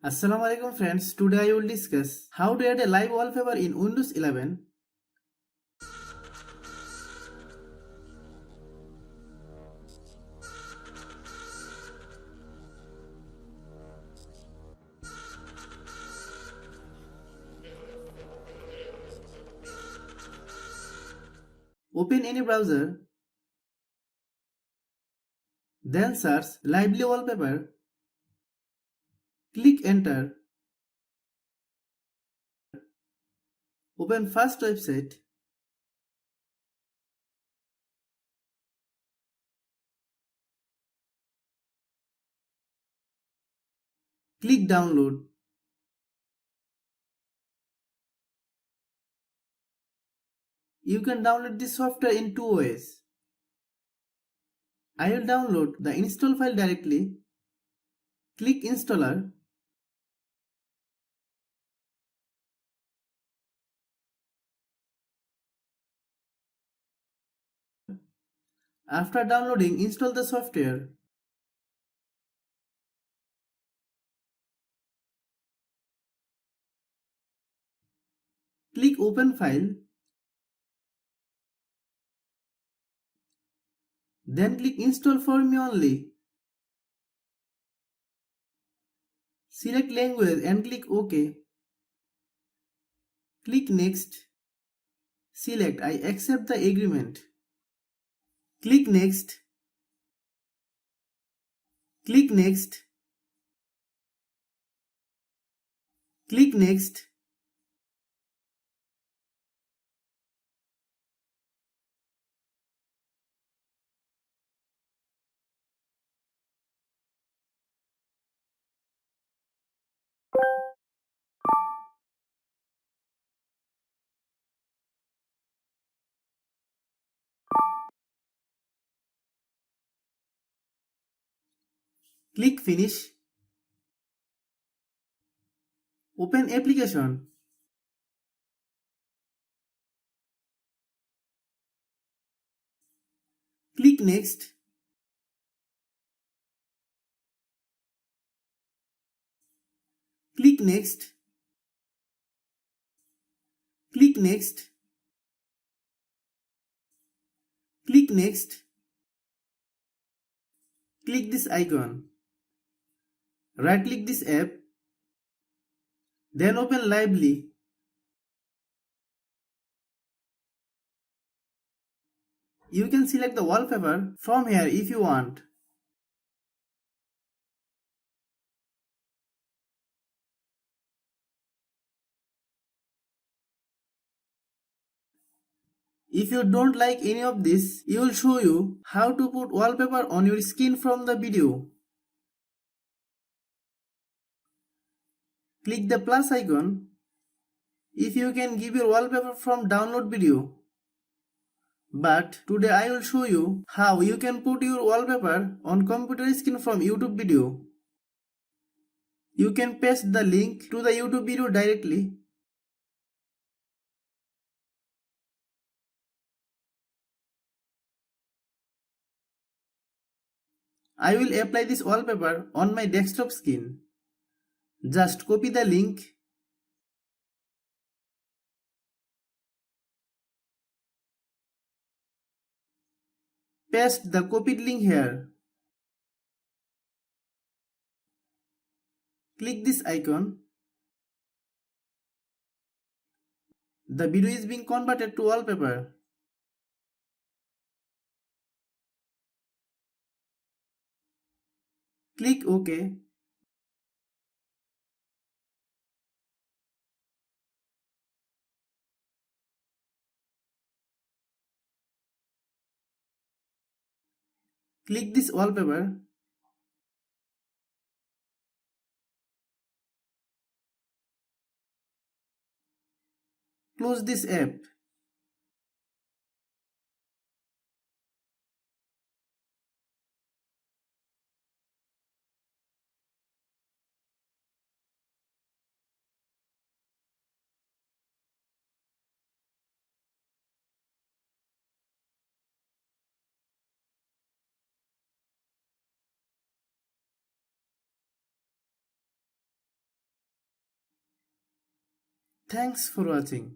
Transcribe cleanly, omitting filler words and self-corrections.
Assalamu alaikum friends, today I will discuss how to add a live wallpaper in Windows 11. Open any browser, then search lively wallpaper, click enter, open first website, click download. You can download this software in two ways. I will download the install file directly, click installer, after downloading install the software. Click open file, then click install for me only. Select language and click OK. Click next. Select I accept the agreement. Click next. Click next. Click next. Click finish. Open application. Click next. Click next. Click next. Click next. Click this icon. Right click this app. Then open Lively. You can select the wallpaper from here if you want. If you don't like any of this, it will show you how to put wallpaper on your skin from the video. Click the plus icon if you can give your wallpaper from download video. But today I will show you how you can put your wallpaper on computer screen from YouTube video. You can paste the link to the YouTube video directly. I will apply this wallpaper on my desktop screen. Just copy the link, paste the copied link here. Click this icon. The video is being converted to wallpaper. Click OK. Click this wallpaper. Close this app. Thanks for watching.